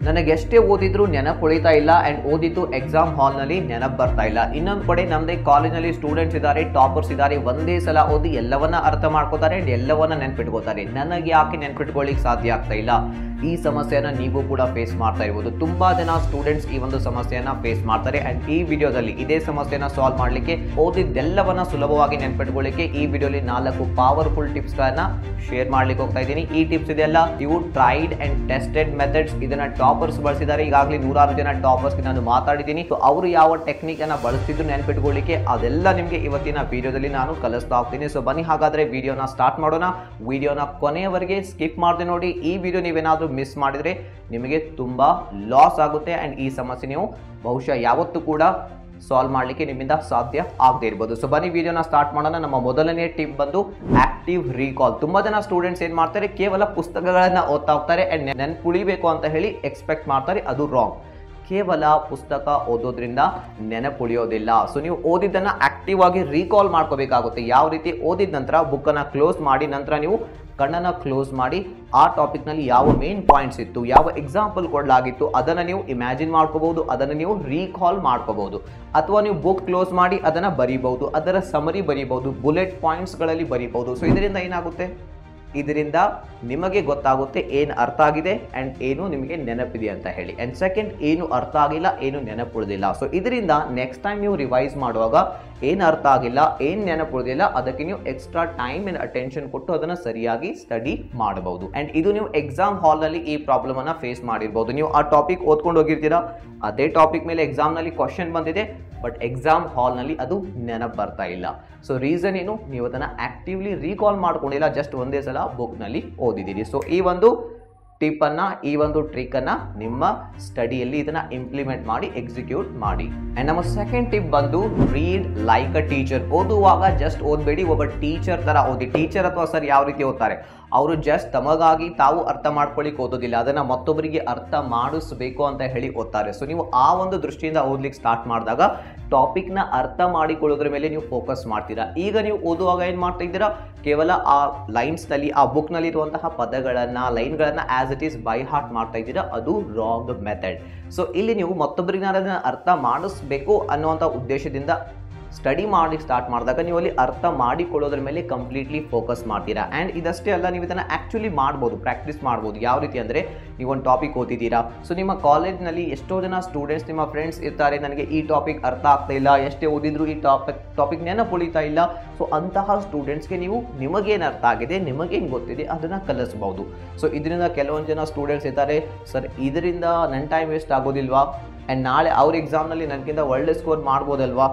ನನಗೆ ಎಷ್ಟೇ ಓದಿದ್ರು ನೆನಪು ಉಳಿತಾ ಇಲ್ಲ ಅಂಡ್ ಓದಿದ್ದು ಎಕ್ಸಾಮ್ ಹಾಲ್ನಲ್ಲಿ ನೆನಪು ಬರ್ತಾ ಇಲ್ಲ. ಇನ್ನೊಂದು ಕಡೆ ನಮ್ಮದೇ ಕಾಲೇಜ್ನಲ್ಲಿ ಸ್ಟೂಡೆಂಟ್ಸ್ ಇದ್ದಾರೆ, ಟಾಪರ್ಸ್ ಇದ್ದಾರೆ, ಒಂದೇ ಸಲ ಓದಿ ಎಲ್ಲವನ್ನ ಅರ್ಥ ಮಾಡ್ಕೋತಾರೆ ಅಂಡ್ ಎಲ್ಲವನ್ನ ನೆನ್ಪಿಟ್ಕೋತಾರೆ. ನನಗೆ ಯಾಕೆ ನೆನ್ಪಿಟ್ಕೊಳ್ಳಿಕ್ಕೆ ಸಾಧ್ಯ ಆಗ್ತಾ ಇಲ್ಲ? ಈ ಸಮಸ್ಯೆನ ನೀವು ಕೂಡ ಫೇಸ್ ಮಾಡ್ತಾ ಇರ್ಬೋದು. ತುಂಬಾ ಜನ ಸ್ಟೂಡೆಂಟ್ಸ್ ಈ ಒಂದು ಸಮಸ್ಯೆಯನ್ನ ಫೇಸ್ ಮಾಡ್ತಾರೆ ಅಂಡ್ ಈ ವಿಡಿಯೋದಲ್ಲಿ ಇದೇ ಸಮಸ್ಯೆನ ಸಾಲ್ವ್ ಮಾಡಲಿಕ್ಕೆ, ಓದಿದ್ದೆಲ್ಲವನ್ನ ಸುಲಭವಾಗಿ ನೆನ್ಪಿಟ್ಕೊಳ್ಳಿಕ್ಕೆ ಈ ವಿಡಿಯೋಲಿ 4 ಪವರ್ಫುಲ್ ಟಿಪ್ಸ್ ಗಳನ್ನ ಶೇರ್ ಮಾಡ್ಲಿಕ್ಕೆ ಹೋಗ್ತಾ ಇದ್ದೀನಿ. ಈ ಟಿಪ್ಸ್ ಇದೆಲ್ಲ ಇವು ಟ್ರೈಡ್ ಅಂಡ್ ಟೆಸ್ಟೆಡ್ ಮೆಥಡ್ಸ್. ಇದನ್ನ ಟಾಪರ್ಸ್ ಬಳಸಿದ್ದಾರೆ. ಈಗಾಗಲೇ 100 ಜನ ಟಾಪರ್ಸ್ ನಾನು ಮಾತಾಡಿದ್ದೀನಿ. ಸೊ ಅವರು ಯಾವ ಟೆಕ್ನಿಕ್ ಅನ್ನ ಬಳಸ್ತಿದ್ರು ನೆನ್ಪಿಟ್ಕೊಳ್ಳಿಕ್ಕೆ, ಅದೆಲ್ಲ ನಿಮಗೆ ಇವತ್ತಿನ ವಿಡಿಯೋದಲ್ಲಿ ನಾನು ಕಲಿಸ್ತಾ ಹೋಗ್ತೀನಿ. ಸೊ ಬನ್ನಿ ಹಾಗಾದ್ರೆ ವಿಡಿಯೋನ ಸ್ಟಾರ್ಟ್ ಮಾಡೋಣ. ವಿಡಿಯೋನ ಕೊನೆಯವರೆಗೆ ಸ್ಕಿಪ್ ಮಾಡದೆ ನೋಡಿ. ಈ ವಿಡಿಯೋ ನೀವೇನಾದ್ರೂ ಮಿಸ್ ಮಾಡಿದ್ರೆ ನಿಮಗೆ ತುಂಬಾ ಲಾಸ್ ಆಗುತ್ತೆ ಅಂಡ್ ಈ ಸಮಸ್ಯೆ ನೀವು ಬಹುಶಃ ಯಾವತ್ತೂ ಕೂಡ ಸಾಲ್ವ್ ಮಾಡಲಿಕ್ಕೆ ನಿಮ್ಮಿಂದ ಸಾಧ್ಯ ಆಗದೆ ಇರ್ಬೋದು. ಸೊ ಬನ್ನಿ ವಿಡಿಯೋನ ಸ್ಟಾರ್ಟ್ ಮಾಡೋಣ. ನಮ್ಮ ಮೊದಲನೇ ಟಿಪ್ ಬಂದು ಆಕ್ಟಿವ್ ರೀಕಾಲ್. ತುಂಬಾ ಜನ ಸ್ಟೂಡೆಂಟ್ಸ್ ಏನ್ ಮಾಡ್ತಾರೆ, ಕೇವಲ ಪುಸ್ತಕಗಳನ್ನ ಓದ್ತಾ ಹೋಗ್ತಾರೆ ಅಂಡ್ ನೆನಪುಳಿಬೇಕು ಅಂತ ಹೇಳಿ ಎಕ್ಸ್ಪೆಕ್ಟ್ ಮಾಡ್ತಾರೆ. ಅದು ರಾಂಗ್. ಕೇವಲ ಪುಸ್ತಕ ಓದೋದ್ರಿಂದ ನೆನಪುಳಿಯೋದಿಲ್ಲ. ಸೊ ನೀವು ಓದಿದ್ದನ್ನ ಆಕ್ಟಿವ್ ಆಗಿ ರೀಕಾಲ್ ಮಾಡ್ಕೋಬೇಕಾಗುತ್ತೆ. ಯಾವ ರೀತಿ? ಓದಿದ ನಂತರ ಬುಕ್ಕನ್ನು ಕ್ಲೋಸ್ ಮಾಡಿ, ನಂತರ ನೀವು ಕಣ್ಣನ್ನು ಕ್ಲೋಸ್ ಮಾಡಿ ಆ ಟಾಪಿಕ್ನಲ್ಲಿ ಯಾವ ಮೇನ್ ಪಾಯಿಂಟ್ಸ್ ಇತ್ತು, ಯಾವ ಎಕ್ಸಾಂಪಲ್ ಕೊಡಲಾಗಿತ್ತು ಅದನ್ನು ನೀವು ಇಮ್ಯಾಜಿನ್ ಮಾಡ್ಕೋಬಹುದು, ಅದನ್ನು ನೀವು ರೀಕಾಲ್ ಮಾಡ್ಕೋಬಹುದು. ಅಥವಾ ನೀವು ಬುಕ್ ಕ್ಲೋಸ್ ಮಾಡಿ ಅದನ್ನು ಬರೀಬಹುದು, ಅದರ ಸಮರಿ ಬರೀಬಹುದು, ಬುಲೆಟ್ ಪಾಯಿಂಟ್ಸ್ಗಳಲ್ಲಿ ಬರೀಬಹುದು. ಸೊ ಇದರಿಂದ ಏನಾಗುತ್ತೆ? ಇದರಿಂದ ನಿಮಗೆ ಗೊತ್ತಾಗುತ್ತೆ ಏನು ಅರ್ಥ ಆಗಿದೆ ಅಂಡ್ ಏನು ನಿಮಗೆ ನೆನಪಿದೆ ಅಂತ ಹೇಳಿ. ಅಂಡ್ ಸೆಕೆಂಡ್, ಏನು ಅರ್ಥ ಆಗಿಲ್ಲ, ಏನು ನೆನಪುಳಿದಿಲ್ಲ. ಸೊ ಇದರಿಂದ ನೆಕ್ಸ್ಟ್ ಟೈಮ್ ನೀವು ರಿವೈಸ್ ಮಾಡುವಾಗ ಏನು ಅರ್ಥ ಆಗಿಲ್ಲ, ಏನು ನೆನಪುಳಿದಿಲ್ಲ, ಅದಕ್ಕೆ ನೀವು ಎಕ್ಸ್ಟ್ರಾ ಟೈಮ್ ಅಂಡ್ ಅಟೆನ್ಷನ್ ಕೊಟ್ಟು ಅದನ್ನು ಸರಿಯಾಗಿ ಸ್ಟಡಿ ಮಾಡಬಹುದು. ಅಂಡ್ ಇದು ನೀವು ಎಕ್ಸಾಮ್ ಹಾಲ್ನಲ್ಲಿ ಈ ಪ್ರಾಬ್ಲಮ್ ಅನ್ನ ಫೇಸ್ ಮಾಡಿರ್ಬೋದು. ನೀವು ಆ ಟಾಪಿಕ್ ಓದ್ಕೊಂಡು ಹೋಗಿರ್ತೀರಾ, ಅದೇ ಟಾಪಿಕ್ ಮೇಲೆ ಎಕ್ಸಾಮ್ನಲ್ಲಿ ಕ್ವಶನ್ ಬಂದಿದೆ, ಬಟ್ ಎಕ್ಸಾಮ್ ಹಾಲ್ನಲ್ಲಿ ಅದು ನೆನಪು ಬರ್ತಾ ಇಲ್ಲ. ಸೊ ರೀಸನ್ ಏನು? ನೀವು ಅದನ್ನು ಆಕ್ಟಿವ್ಲಿ ರೀಕಾಲ್ ಮಾಡ್ಕೊಂಡಿಲ್ಲ, ಜಸ್ಟ್ ಒಂದೇ ಸಲ ಬುಕ್ನಲ್ಲಿ ಓದಿದ್ದೀರಿ. ಸೊ ಈ ಒಂದು ಟಿಪ್ ಅನ್ನ, ಈ ಒಂದು ಟ್ರಿಕ್ ಅನ್ನ ನಿಮ್ಮ ಸ್ಟಡಿಯಲ್ಲಿ ಇದನ್ನ ಇಂಪ್ಲಿಮೆಂಟ್ ಮಾಡಿ ಎಕ್ಸಿಕ್ಯೂಟ್ ಮಾಡಿ. ಅಂಡ್ ನಮ್ಮ ಸೆಕೆಂಡ್ ಟಿಪ್ ಬಂದು ರೀಡ್ ಲೈಕ್ ಅ ಟೀಚರ್. ಓದುವಾಗ ಜಸ್ಟ್ ಓದಬೇಡಿ, ಒಬ್ಬ ಟೀಚರ್ ತರ ಓದಿ. ಟೀಚರ್ ಅಥವಾ ಸರ್ ಯಾವ ರೀತಿ ಓದ್ತಾರೆ? ಅವರು ಜಸ್ಟ್ ತಮಗಾಗಿ ತಾವು ಅರ್ಥ ಮಾಡ್ಕೊಳ್ಳಿಕ್ಕೆ ಓದೋದಿಲ್ಲ, ಅದನ್ನ ಮತ್ತೊಬ್ಬರಿಗೆ ಅರ್ಥ ಮಾಡಿಸ್ಬೇಕು ಅಂತ ಹೇಳಿ ಓದ್ತಾರೆ. ಸೊ ನೀವು ಆ ಒಂದು ದೃಷ್ಟಿಯಿಂದ ಓದ್ಲಿಕ್ಕೆ ಸ್ಟಾರ್ಟ್ ಮಾಡಿದಾಗ ಟಾಪಿಕ್ನ ಅರ್ಥ ಮಾಡಿಕೊಳ್ಳೋದ್ರ ಮೇಲೆ ನೀವು ಫೋಕಸ್ ಮಾಡ್ತೀರಾ. ಈಗ ನೀವು ಓದುವಾಗ ಏನು ಮಾಡ್ತಾ ಇದ್ದೀರಾ? ಕೇವಲ ಆ ಲೈನ್ಸ್ನಲ್ಲಿ, ಆ ಬುಕ್ನಲ್ಲಿ ಇರುವಂತಹ ಪದಗಳನ್ನು, ಲೈನ್ಗಳನ್ನು as it is by heart ಮಾಡ್ತಾ ಇದ್ದೀರಾ. ಅದು ರಾಂಗ್ ಮೆಥಡ್. ಸೊ ಇಲ್ಲಿ ನೀವು ಮತ್ತೊಬ್ಬರಿಗೆ ಅದನ್ನು ಅರ್ಥ ಮಾಡಿಸ್ಬೇಕು ಅನ್ನುವಂಥ ಉದ್ದೇಶದಿಂದ ಸ್ಟಡಿ ಮಾಡಿ ಸ್ಟಾರ್ಟ್ ಮಾಡಿದಾಗ ನೀವು ಅಲ್ಲಿ ಅರ್ಥ ಮಾಡಿಕೊಳ್ಳೋದ್ರ ಮೇಲೆ ಕಂಪ್ಲೀಟ್ಲಿ ಫೋಕಸ್ ಮಾಡ್ತೀರಾ. ಆ್ಯಂಡ್ ಇದಷ್ಟೇ ಅಲ್ಲ, ನೀವು ಇದನ್ನು ಆ್ಯಕ್ಚುಲಿ ಮಾಡ್ಬೋದು, ಪ್ರಾಕ್ಟೀಸ್ ಮಾಡ್ಬೋದು. ಯಾವ ರೀತಿ ಅಂದರೆ, ನೀವು ಒಂದು ಟಾಪಿಕ್ ಓದಿದ್ದೀರಾ. ಸೊ ನಿಮ್ಮ ಕಾಲೇಜ್ನಲ್ಲಿ ಎಷ್ಟೋ ಜನ ಸ್ಟೂಡೆಂಟ್ಸ್, ನಿಮ್ಮ ಫ್ರೆಂಡ್ಸ್ ಇರ್ತಾರೆ, ನನಗೆ ಈ ಟಾಪಿಕ್ ಅರ್ಥ ಆಗ್ತಾ ಇಲ್ಲ, ಎಷ್ಟೇ ಓದಿದ್ರು ಈ ಟಾಪಿಕ್ ನೆನಪುಳಿತಾ ಇಲ್ಲ. ಸೊ ಅಂತಹ ಸ್ಟೂಡೆಂಟ್ಸ್ಗೆ ನೀವು ನಿಮಗೇನು ಅರ್ಥ ಆಗಿದೆ, ನಿಮಗೇನು ಗೊತ್ತಿದೆ ಅದನ್ನು ಕಲಿಸ್ಬೋದು. ಸೊ ಇದರಿಂದ ಕೆಲವೊಂದು ಜನ ಸ್ಟೂಡೆಂಟ್ಸ್ ಇರ್ತಾರೆ, ಸರ್ ಇದರಿಂದ ನನ್ನ ಟೈಮ್ ವೇಸ್ಟ್ ಆಗೋದಿಲ್ವಾ, ಆ್ಯಂಡ್ ನಾಳೆ ಅವ್ರ ಎಕ್ಸಾಮ್ನಲ್ಲಿ ನನಗಿಂತ ಒಳ್ಳೆ ಸ್ಕೋರ್ ಮಾಡ್ಬೋದಲ್ವಾ,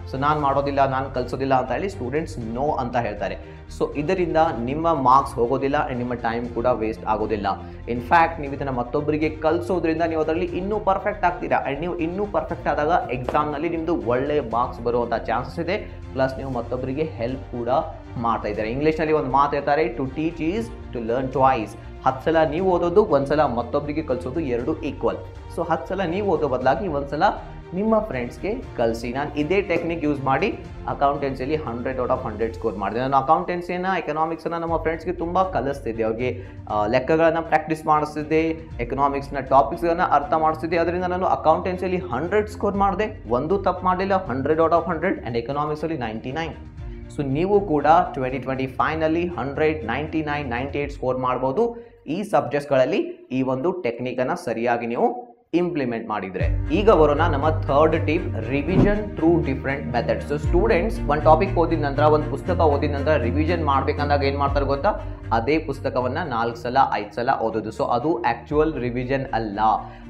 ಸೊ ನಾನು ಮಾಡೋದಿಲ್ಲ, ನಾನು ಕಲಿಸೋದಿಲ್ಲ ಅಂತ ಹೇಳಿ ಸ್ಟೂಡೆಂಟ್ಸ್ ನೋ ಅಂತ ಹೇಳ್ತಾರೆ. ಸೊ ಇದರಿಂದ ನಿಮ್ಮ ಮಾರ್ಕ್ಸ್ ಹೋಗೋದಿಲ್ಲ ಆ್ಯಂಡ್ ನಿಮ್ಮ ಟೈಮ್ ಕೂಡ ವೇಸ್ಟ್ ಆಗೋದಿಲ್ಲ. ಇನ್ಫ್ಯಾಕ್ಟ್ ನೀವು ಇದನ್ನು ಮತ್ತೊಬ್ಬರಿಗೆ ಕಲಿಸೋದ್ರಿಂದ ನೀವು ಅದರಲ್ಲಿ ಇನ್ನೂ ಪರ್ಫೆಕ್ಟ್ ಆಗ್ತೀರಾ. ಆ್ಯಂಡ್ ನೀವು ಇನ್ನೂ ಪರ್ಫೆಕ್ಟ್ ಆದಾಗ ಎಕ್ಸಾಮ್ನಲ್ಲಿ ನಿಮ್ಮದು ಒಳ್ಳೆ ಮಾರ್ಕ್ಸ್ ಬರುವಂಥ ಚಾನ್ಸಸ್ ಇದೆ. ಪ್ಲಸ್ ನೀವು ಮತ್ತೊಬ್ಬರಿಗೆ ಹೆಲ್ಪ್ ಕೂಡ ಮಾಡ್ತಾ ಇದ್ದಾರೆ. ಇಂಗ್ಲೀಷ್ನಲ್ಲಿ ಒಂದು ಮಾತು ಹೇಳ್ತಾರೆ, to teach is to learn twice. 10 ಸಲ ನೀವು ಓದೋದು, 1 ಸಲ ಮತ್ತೊಬ್ಬರಿಗೆ ಕಲಿಸೋದು, 2 ಈಕ್ವಲ್. ಸೊ 10 ಸಲ ನೀವು ಓದೋ ಬದಲಾಗಿ 1 ಸಲ ನಿಮ್ಮ ಫ್ರೆಂಡ್ಸ್ಗೆ ಕಲಿಸಿ. ನಾನು ಇದೇ ಟೆಕ್ನಿಕ್ ಯೂಸ್ ಮಾಡಿ ಅಕೌಂಟೆನ್ಸಿಯಲ್ಲಿ 100/100 ಸ್ಕೋರ್ ಮಾಡಿದೆ. ನಾನು ಅಕೌಂಟೆನ್ಸಿನ, ಎಕನಾಮಿಕ್ಸನ್ನು ನಮ್ಮ ಫ್ರೆಂಡ್ಸ್ಗೆ ತುಂಬ ಕಲಿಸ್ತಿದ್ದೆ. ಅವ್ರಿಗೆ ಲೆಕ್ಕಗಳನ್ನು ಪ್ರಾಕ್ಟೀಸ್ ಮಾಡಿಸ್ತಿದ್ದೆ, ಎಕನಾಮಿಕ್ಸ್ನ ಟಾಪಿಕ್ಸ್ಗಳನ್ನು ಅರ್ಥ ಮಾಡಿಸ್ತಿದ್ದೆ. ಅದರಿಂದ ನಾನು ಅಕೌಂಟೆನ್ಸಿಯಲ್ಲಿ 100 ಸ್ಕೋರ್ ಮಾಡಿದೆ, ಒಂದು ತಪ್ಪು ಮಾಡಲಿಲ್ಲ, 100/100. ಆ್ಯಂಡ್ ಎಕನಾಮಿಕ್ಸಲ್ಲಿ 99. ಸೊ ನೀವು ಕೂಡ 2025ನಲ್ಲಿ 100, 99, 98 ಸ್ಕೋರ್ ಮಾಡ್ಬೋದು ಈ ಸಬ್ಜೆಕ್ಟ್ಸ್ಗಳಲ್ಲಿ ಈ ಒಂದು ಟೆಕ್ನಿಕನ್ನು ಸರಿಯಾಗಿ ನೀವು ಇಂಪ್ಲಿಮೆಂಟ್ ಮಾಡಿದ್ರೆ. ಈಗ ಬರೋಣ ನಮ್ಮ third tip, revision through different methods. So students ಒಂದು ಟಾಪಿಕ್ ಓದಿದ ನಂತರ, ಒಂದು ಪುಸ್ತಕ ಓದಿದ ನಂತರ ರಿವಿಷನ್ ಮಾಡ್ಬೇಕಂದಾಗ ಏನು ಮಾಡ್ತಾರೆ ಗೊತ್ತಾ? ಅದೇ ಪುಸ್ತಕವನ್ನು 4 ಸಲ 5 ಸಲ ಓದೋದು. ಸೊ ಅದು ಆ್ಯಕ್ಚುಯಲ್ ರಿವಿಷನ್ ಅಲ್ಲ.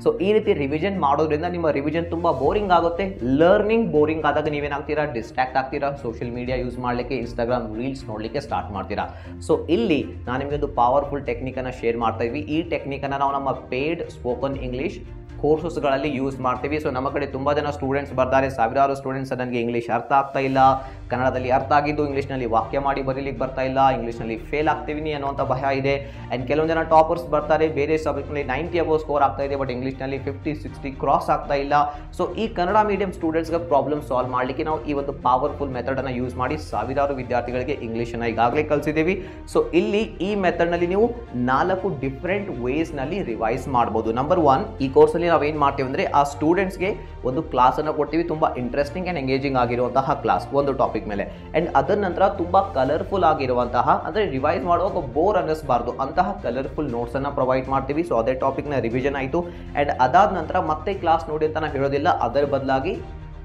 ಸೊ ಈ ರೀತಿ ರಿವಿಷನ್ ಮಾಡೋದ್ರಿಂದ ನಿಮ್ಮ ರಿವಿಷನ್ ತುಂಬ ಬೋರಿಂಗ್ ಆಗುತ್ತೆ. ಲರ್ನಿಂಗ್ ಬೋರಿಂಗ್ ಆದಾಗ ನೀವೇನಾಗ್ತೀರಾ? ಡಿಸ್ಟ್ರಾಕ್ಟ್ ಆಗ್ತೀರಾ. ಸೋಷಿಯಲ್ ಮೀಡಿಯಾ ಯೂಸ್ ಮಾಡಲಿಕ್ಕೆ, ಇನ್ಸ್ಟಾಗ್ರಾಮ್ ರೀಲ್ಸ್ ನೋಡಲಿಕ್ಕೆ ಸ್ಟಾರ್ಟ್ ಮಾಡ್ತೀರಾ. ಸೊ ಇಲ್ಲಿ ನಾನು ನಿಮಗೆ ಒಂದು ಪವರ್ಫುಲ್ ಟೆಕ್ನಿಕನ್ನು ಶೇರ್ ಮಾಡ್ತಾ ಇದ್ವಿ. ಈ ಟೆಕ್ನಿಕನ್ನು ನಾವು ನಮ್ಮ ಪೇಯ್ಡ್ ಸ್ಪೋಕನ್ ಇಂಗ್ಲೀಷ್ ಕೋರ್ಸಸ್ಗಳಲ್ಲಿ ಯೂಸ್ ಮಾಡ್ತೀವಿ. ಸೊ ನಮ್ಮ ಕಡೆ ತುಂಬ ಜನ ಸ್ಟೂಡೆಂಟ್ಸ್ ಬರ್ತಾರೆ, ಸಾವಿರಾರು ಸ್ಟೂಡೆಂಟ್ಸ್ ನನಗೆ ಇಂಗ್ಲೀಷ್ ಅರ್ಥ ಆಗ್ತಾ ಇಲ್ಲ, ಕನ್ನಡದಲ್ಲಿ ಅರ್ಥ ಆಗಿದ್ದು ಇಂಗ್ಲೀಷ್ನಲ್ಲಿ ವಾಕ್ಯ ಮಾಡಿ ಬರೀಲಿಕ್ಕೆ ಬರ್ತಾ ಇಲ್ಲ, ಇಂಗ್ಲೀಷ್ನಲ್ಲಿ ಫೇಲ್ ಆಗ್ತೀವಿ ಅನ್ನೋಂಥ ಭಯ ಇದೆ. ಆ್ಯಂಡ್ ಕೆಲವೊಂದು ಜನ ಟಾಪರ್ಸ್ ಬರ್ತಾರೆ, ಬೇರೆ ಸಬ್ಜೆಕ್ಟ್ನಲ್ಲಿ 90 ಅಬೌವ್ ಸ್ಕೋರ್ ಆಗ್ತಾ ಇದೆ, ಬಟ್ ಇಂಗ್ಲೀಷ್ನಲ್ಲಿ 50-60 ಕ್ರಾಸ್ ಆಗ್ತಾ ಇಲ್ಲ. ಸೊ ಈ ಕನ್ನಡ ಮೀಡಿಯಂ ಸ್ಟೂಡೆಂಟ್ಸ್ಗೆ ಪ್ರಾಬ್ಲಮ್ ಸಾಲ್ವ್ ಮಾಡಲಿಕ್ಕೆ ನಾವು ಈ ಒಂದು ಪವರ್ಫುಲ್ ಮೆಥಡನ್ನು ಯೂಸ್ ಮಾಡಿ ಸಾವಿರಾರು ವಿದ್ಯಾರ್ಥಿಗಳಿಗೆ ಇಂಗ್ಲೀಷನ್ನು ಈಗಾಗಲೇ ಕಲಿಸಿದ್ದೀವಿ. ಸೊ ಇಲ್ಲಿ ಈ ಮೆಥಡ್ನಲ್ಲಿ ನೀವು 4 ಡಿಫ್ರೆಂಟ್ ವೇಸ್ನಲ್ಲಿ ರಿವೈಸ್ ಮಾಡ್ಬೋದು. ನಂಬರ್ 1, ಈ ಕೋರ್ಸಲ್ಲಿ ನಾವೇನು ಮಾಡ್ತೀವಿ ಅಂದರೆ ಆ ಸ್ಟೂಡೆಂಟ್ಸ್ಗೆ ಒಂದು ಕ್ಲಾಸನ್ನು ಕೊಡ್ತೀವಿ, ತುಂಬ ಇಂಟ್ರೆಸ್ಟಿಂಗ್ ಆ್ಯಂಡ್ ಎಂಗೇಜಿಂಗ್ ಆಗಿರುವಂತಹ ಕ್ಲಾಸ್ ಒಂದು ಟಾಪಿಕ್ ಮೇಲೆ. ಆ್ಯಂಡ್ ಅದರ ನಂತರ ತುಂಬ ಕಲರ್ಫುಲ್ ಆಗಿರುವಂತಹ, ಅಂದರೆ ರಿವೈಸ್ ಮಾಡುವಾಗ ಬೋರ್ ಅನ್ನಿಸಬಾರ್ದು ಅಂತಹ ಕಲರ್ಫುಲ್ ನೋಟ್ಸನ್ನು ಪ್ರೊವೈಡ್ ಮಾಡ್ತೀವಿ. ಸೊ ಅದೇ ಟಾಪಿಕ್ನ ರಿವಿಷನ್ ಆಯಿತು. ಆ್ಯಂಡ್ ಅದಾದ ನಂತರ ಮತ್ತೆ ಕ್ಲಾಸ್ ನೋಡಿ ಅಂತ ನಾವು ಹೇಳೋದಿಲ್ಲ, ಅದರ ಬದಲಾಗಿ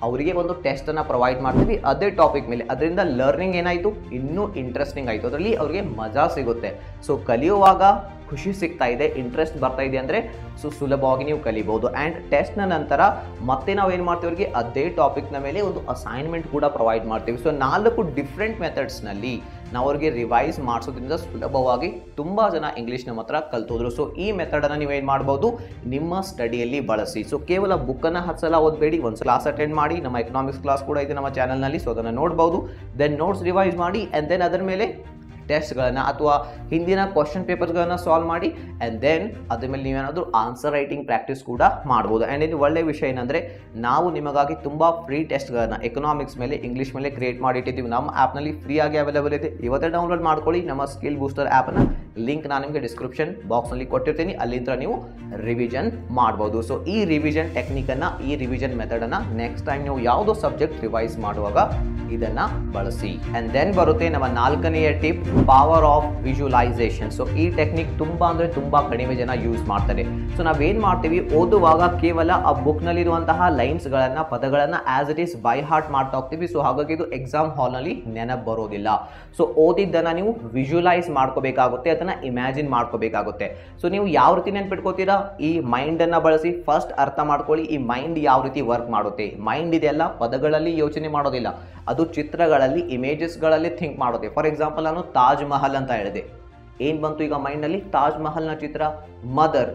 ಅವರಿಗೆ ಒಂದು ಟೆಸ್ಟನ್ನು ಪ್ರೊವೈಡ್ ಮಾಡ್ತೀವಿ ಅದೇ ಟಾಪಿಕ್ ಮೇಲೆ. ಅದರಿಂದ ಲರ್ನಿಂಗ್ ಏನಾಯಿತು, ಇನ್ನೂ ಇಂಟ್ರೆಸ್ಟಿಂಗ್ ಆಯಿತು, ಅದರಲ್ಲಿ ಅವರಿಗೆ ಮಜಾ ಸಿಗುತ್ತೆ. ಸೊ ಕಲಿಯುವಾಗ ಖುಷಿ ಸಿಗ್ತಾ ಇದೆ, ಇಂಟ್ರೆಸ್ಟ್ ಬರ್ತಾ ಇದೆ ಅಂದರೆ ಸೊ ಸುಲಭವಾಗಿ ನೀವು ಕಲಿಬೋದು. ಆ್ಯಂಡ್ ಟೆಸ್ಟ್ನ ನಂತರ ಮತ್ತೆ ನಾವು ಏನು ಮಾಡ್ತೀವಿ, ಅವರಿಗೆ ಅದೇ ಟಾಪಿಕ್ನ ಮೇಲೆ ಒಂದು ಅಸೈನ್ಮೆಂಟ್ ಕೂಡ ಪ್ರೊವೈಡ್ ಮಾಡ್ತೀವಿ. ಸೊ 4 ಡಿಫ್ರೆಂಟ್ ಮೆಥಡ್ಸ್ನಲ್ಲಿ ನಾವು ಅವ್ರಿಗೆ ರಿವೈಸ್ ಮಾಡಿಸೋದ್ರಿಂದ ಸುಲಭವಾಗಿ ತುಂಬ ಜನ ಇಂಗ್ಲೀಷ್ ನಮ್ಮ ಹತ್ರ ಕಲ್ತೋದ್ರು. ಸೊ ಈ ಮೆಥಡನ್ನು ನೀವು ಏನು ಮಾಡ್ಬೋದು, ನಿಮ್ಮ ಸ್ಟಡಿಯಲ್ಲಿ ಬಳಸಿ. ಸೊ ಕೇವಲ ಬುಕ್ಕನ್ನು 10 ಸಲ ಓದಬೇಡಿ, ಒಂದು ಕ್ಲಾಸ್ ಅಟೆಂಡ್ ಮಾಡಿ. ನಮ್ಮ ಎಕನಾಮಿಕ್ಸ್ ಕ್ಲಾಸ್ ಕೂಡ ಇದೆ ನಮ್ಮ ಚಾನಲ್ನಲ್ಲಿ, ಸೊ ಅದನ್ನು ನೋಡ್ಬೋದು. ದೆನ್ ನೋಟ್ಸ್ ರಿವೈಸ್ ಮಾಡಿ, ಆ್ಯಂಡ್ ದೆನ್ ಅದರ ಮೇಲೆ ಟೆಸ್ಟ್ಗಳನ್ನು ಅಥವಾ ಹಿಂದಿನ ಕ್ವಶನ್ ಪೇಪರ್ಸ್ಗಳನ್ನು ಸಾಲ್ವ್ ಮಾಡಿ. ಆ್ಯಂಡ್ ದೆನ್ ಅದ್ರ ಮೇಲೆ ನೀವೇನಾದರೂ ಆನ್ಸರ್ ರೈಟಿಂಗ್ ಪ್ರಾಕ್ಟೀಸ್ ಕೂಡ ಮಾಡ್ಬೋದು. ಆ್ಯಂಡ್ ಇದು ಒಳ್ಳೆಯ ವಿಷಯ ಏನಂದರೆ, ನಾವು ನಿಮಗಾಗಿ ತುಂಬ ಫ್ರೀ ಟೆಸ್ಟ್ಗಳನ್ನು ಎಕನಾಮಿಕ್ಸ್ ಮೇಲೆ, ಇಂಗ್ಲೀಷ್ ಮೇಲೆ ಕ್ರಿಯೇಟ್ ಮಾಡಿಟ್ಟಿದ್ದೀವಿ. ನಮ್ಮ ಆ್ಯಪ್ನಲ್ಲಿ ಫ್ರೀಯಾಗಿ ಅವೈಲೇಬಲ್ ಇದೆ. ಇವತ್ತೇ ಡೌನ್ಲೋಡ್ ಮಾಡ್ಕೊಳ್ಳಿ ನಮ್ಮ ಸ್ಕಿಲ್ ಬೂಸ್ಟರ್ ಆ್ಯಪನ್ನು. ಲಿಂಕ್ ನಾನು ನಿಮಗೆ ಡಿಸ್ಕ್ರಿಪ್ಷನ್ ಬಾಕ್ಸ್ನಲ್ಲಿ ಕೊಟ್ಟಿರ್ತೀನಿ, ಅಲ್ಲಿಂದ ನೀವು ರಿವಿಷನ್ ಮಾಡ್ಬೋದು. ಸೊ ಈ ರಿವಿಷನ್ ಟೆಕ್ನಿಕನ್ನು, ಈ ರಿವಿಷನ್ ಮೆಥಡನ್ನು ನೆಕ್ಸ್ಟ್ ಟೈಮ್ ನೀವು ಯಾವುದೋ ಸಬ್ಜೆಕ್ಟ್ ರಿವೈಸ್ ಮಾಡುವಾಗ ಇದನ್ನು ಬಳಸಿ. ಆ್ಯಂಡ್ ದೆನ್ ಬರುತ್ತೆ ನಮ್ಮ 4ನೇಯ tip, power of visualization. So ಈ ಟೆಕ್ನಿಕ್ ತುಂಬ ಅಂದರೆ ತುಂಬ ಕಡಿಮೆ ಜನ ಯೂಸ್ ಮಾಡ್ತಾರೆ. ಸೊ ನಾವೇನು ಮಾಡ್ತೀವಿ, ಓದುವಾಗ ಕೇವಲ ಆ ಬುಕ್ನಲ್ಲಿರುವಂತಹ ಲೈನ್ಸ್ಗಳನ್ನು, ಪದಗಳನ್ನು as it is by heart ಮಾಡ್ತಾ ಹೋಗ್ತೀವಿ. ಸೊ ಹಾಗಾಗಿ ಇದು ಎಕ್ಸಾಮ್ ಹಾಲ್ನಲ್ಲಿ ನೆನಪು ಬರೋದಿಲ್ಲ. ಸೊ ಓದಿದ್ದನ್ನು ನೀವು ವಿಜುವಲೈಸ್ ಮಾಡ್ಕೋಬೇಕಾಗುತ್ತೆ, ಅದನ್ನು ಇಮ್ಯಾಜಿನ್ ಮಾಡ್ಕೋಬೇಕಾಗುತ್ತೆ. ಸೊ ನೀವು ಯಾವ ರೀತಿ ನೆನ್ಪಿಟ್ಕೋತೀರಾ, ಈ ಮೈಂಡನ್ನು ಬಳಸಿ ಫಸ್ಟ್ ಅರ್ಥ ಮಾಡ್ಕೊಳ್ಳಿ, ಈ ಮೈಂಡ್ ಯಾವ ರೀತಿ ವರ್ಕ್ ಮಾಡುತ್ತೆ. ಮೈಂಡ್ ಇದೆಲ್ಲ ಪದಗಳಲ್ಲಿ ಯೋಚನೆ ಮಾಡೋದಿಲ್ಲ, ಅದು ಚಿತ್ರಗಳಲ್ಲಿ, ಇಮೇಜಸ್ಗಳಲ್ಲಿ ಥಿಂಕ್ ಮಾಡುತ್ತೆ. ಫಾರ್ ಎಕ್ಸಾಂಪಲ್, ನಾನು ತಾಜ್ ಮಹಲ್ ಅಂತ ಹೇಳಿದೆ, ಏನು ಬಂತು ಈಗ ಮೈಂಡ್ನಲ್ಲಿ, ತಾಜ್ ಮಹಲ್ನ ಚಿತ್ರ. ಮದರ್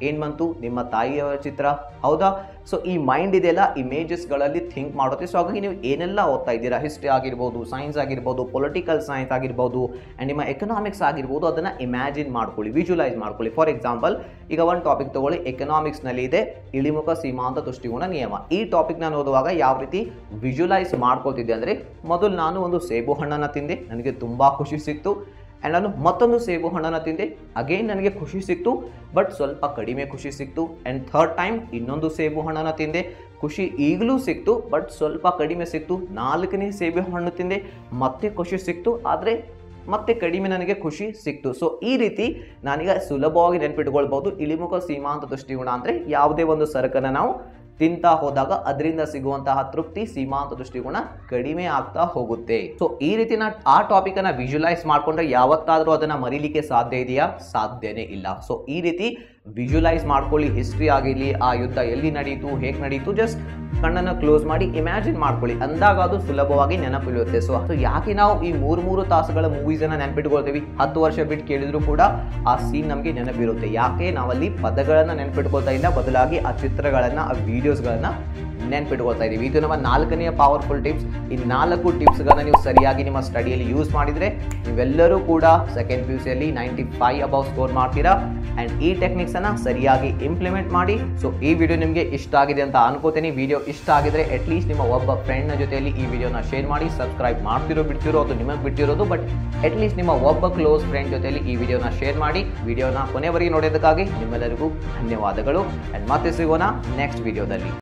ಏನು ಬಂತು, ನಿಮ್ಮ ತಾಯಿಯವರ ಚಿತ್ರ, ಹೌದಾ? ಸೊ ಈ ಮೈಂಡ್ ಇದೆಲ್ಲ ಇಮೇಜಸ್ಗಳಲ್ಲಿ ಥಿಂಕ್ ಮಾಡುತ್ತೆ. ಸೊ ಹಾಗಾಗಿ ನೀವು ಏನೆಲ್ಲ ಓದ್ತಾ ಇದ್ದೀರಾ, ಹಿಸ್ಟ್ರಿ ಆಗಿರ್ಬೋದು, ಸೈನ್ಸ್ ಆಗಿರ್ಬೋದು, ಪೊಲಿಟಿಕಲ್ ಸೈನ್ಸ್ ಆಗಿರ್ಬೋದು, ಆ್ಯಂಡ್ ನಿಮ್ಮ ಎಕನಾಮಿಕ್ಸ್ ಆಗಿರ್ಬೋದು, ಅದನ್ನು ಇಮ್ಯಾಜಿನ್ ಮಾಡ್ಕೊಳ್ಳಿ, ವಿಜುವಲೈಸ್ ಮಾಡ್ಕೊಳ್ಳಿ. ಫಾರ್ ಎಕ್ಸಾಂಪಲ್, ಈಗ ಒಂದು ಟಾಪಿಕ್ ತಗೊಳ್ಳಿ, ಎಕನಾಮಿಕ್ಸ್ನಲ್ಲಿ ಇದೆ ಇಳಿಮುಖ ಸೀಮಾಂತ ದೃಷ್ಟಿಕೋನ ನಿಯಮ. ಈ ಟಾಪಿಕ್ ನಾನು ಓದುವಾಗ ಯಾವ ರೀತಿ ವಿಜುವಲೈಸ್ ಮಾಡ್ಕೊಳ್ತಿದ್ದೆ ಅಂದರೆ, ಮೊದಲು ನಾನು ಒಂದು ಸೇಬು ಹಣ್ಣನ್ನು ತಿಂದೆ, ನನಗೆ ತುಂಬ ಖುಷಿ ಸಿಕ್ತು. ಆ್ಯಂಡ್ ನಾನು ಮತ್ತೊಂದು ಸೇಬು ಹಣ್ಣನ್ನು ತಿಂದೆ, ಅಗೇನ್ ನನಗೆ ಖುಷಿ ಸಿಕ್ತು, ಬಟ್ ಸ್ವಲ್ಪ ಕಡಿಮೆ ಖುಷಿ ಸಿಕ್ತು. ಆ್ಯಂಡ್ ಥರ್ಡ್ ಟೈಮ್ ಇನ್ನೊಂದು ಸೇಬು ಹಣ್ಣನ್ನು ತಿಂದೆ, ಖುಷಿ ಈಗಲೂ ಸಿಕ್ತು, ಬಟ್ ಸ್ವಲ್ಪ ಕಡಿಮೆ ಸಿಕ್ತು. 4ನೇ ಸೇಬು ಹಣ್ಣು ತಿಂದೆ, ಮತ್ತೆ ಖುಷಿ ಸಿಕ್ತು, ಆದರೆ ಮತ್ತೆ ಕಡಿಮೆ ನನಗೆ ಖುಷಿ ಸಿಕ್ತು. ಸೊ ಈ ರೀತಿ ನಾನೀಗ ಸುಲಭವಾಗಿ ನೆನಪಿಟ್ಕೊಳ್ಬೋದು. ಇಳಿಮುಖ ಸೀಮಾಂತ ದೃಷ್ಟಿಕೋನ ಅಂದರೆ ಯಾವುದೇ ಒಂದು ಸರಕನ್ನು ನಾವು ತಿಂತಾ ಹೋದಾಗ ಅದರಿಂದ ಸಿಗುವಂತಹ ತೃಪ್ತಿ, ಸೀಮಾಂತ ದೃಷ್ಟಿಕೋನ ಕಡಿಮೆ ಆಗ್ತಾ ಹೋಗುತ್ತೆ. ಸೊ ಈ ರೀತಿ ಆ ಟಾಪಿಕ್ ಅನ್ನ ವಿಜುವಲೈಸ್ ಮಾಡ್ಕೊಂಡ್ರೆ ಯಾವತ್ತಾದ್ರೂ ಅದನ್ನ ಮರೀಲಿಕ್ಕೆ ಸಾಧ್ಯ ಇದೆಯಾ? ಸಾಧ್ಯನೇ ಇಲ್ಲ. ಸೊ ಈ ರೀತಿ ವಿಜುವಲೈಸ್ ಮಾಡ್ಕೊಳ್ಳಿ. ಹಿಸ್ಟ್ರಿ ಆಗಿರಲಿ, ಆ ಯುದ್ಧ ಎಲ್ಲಿ ನಡೀತು, ಹೇಗೆ ನಡೀತು, ಜಸ್ಟ್ ಕಣ್ಣನ್ನು ಕ್ಲೋಸ್ ಮಾಡಿ ಇಮ್ಯಾಜಿನ್ ಮಾಡ್ಕೊಳ್ಳಿ, ಅಂದಾಗ ಅದು ಸುಲಭವಾಗಿ ನೆನಪಿಡುತ್ತೆ. ಸೊ ಯಾಕೆ ನಾವು ಈ 3 ತಾಸುಗಳ ಮೂವೀಸನ್ನು ನೆನಪಿಟ್ಕೊಳ್ತೀವಿ? 10 ವರ್ಷ ಬಿಟ್ಟು ಕೇಳಿದ್ರು ಕೂಡ ಆ ಸೀನ್ ನಮಗೆ ನೆನಪಿರುತ್ತೆ. ಯಾಕೆ? ನಾವಲ್ಲಿ ಪದಗಳನ್ನು ನೆನಪಿಟ್ಕೊಳ್ತಾ ಇಲ್ಲ, ಬದಲಾಗಿ ಆ ಚಿತ್ರಗಳನ್ನು, ಆ ವಿಡಿಯೋಸ್ಗಳನ್ನು ನೆನಪಿಟ್ಕೊಳ್ತಾ ಇದ್ದೀವಿ. ಇದು ನಮ್ಮ 4ನೇಯ ಪವರ್ಫುಲ್ ಟಿಪ್ಸ್. ಈ 4 ಟಿಪ್ಸ್ಗಳನ್ನ ನೀವು ಸರಿಯಾಗಿ ನಿಮ್ಮ ಸ್ಟಡಿಯಲ್ಲಿ ಯೂಸ್ ಮಾಡಿದರೆ ನೀವೆಲ್ಲರೂ ಕೂಡ ಸೆಕೆಂಡ್ PUCಯಲ್ಲಿ 95 ಅಬೌವ್ ಸ್ಕೋರ್ ಮಾಡ್ತೀರಾ. ಆ್ಯಂಡ್ ಈ ಟೆಕ್ನಿಕ್ಸನ್ನು ಸರಿಯಾಗಿ ಇಂಪ್ಲಿಮೆಂಟ್ ಮಾಡಿ. ಸೊ ಈ ವಿಡಿಯೋ ನಿಮಗೆ ಇಷ್ಟ ಆಗಿದೆ ಅಂತ ಅನ್ಕೋತೀನಿ. ವಿಡಿಯೋ ಇಷ್ಟ ಆಗಿದ್ರೆ ಅಟ್ಲೀಸ್ಟ್ ನಿಮ್ಮ ಒಬ್ಬ ಫ್ರೆಂಡ್ನ ಜೊತೆಯಲ್ಲಿ ಈ ವಿಡಿಯೋನ ಶೇರ್ ಮಾಡಿ. ಸಬ್ಸ್ಕ್ರೈಬ್ ಮಾಡ್ತಿರೋ ಬಿಡ್ತಿರೋ ಅದು ನಿಮಗೆ ಬಿಟ್ಟಿರೋದು, ಬಟ್ ಅಟ್ಲೀಸ್ಟ್ ನಿಮ್ಮ ಒಬ್ಬ ಕ್ಲೋಸ್ ಫ್ರೆಂಡ್ ಜೊತೆಯಲ್ಲಿ ಈ ವಿಡಿಯೋನ ಶೇರ್ ಮಾಡಿ. ವಿಡಿಯೋನ ಕೊನೆವರೆಗೆ ನೋಡೋದಕ್ಕಾಗಿ ನಿಮ್ಮೆಲ್ಲರಿಗೂ ಧನ್ಯವಾದಗಳು. ಆ್ಯಂಡ್ ಮತ್ತೆ ಸಿಗೋಣ ನೆಕ್ಸ್ಟ್ ವಿಡಿಯೋದಲ್ಲಿ.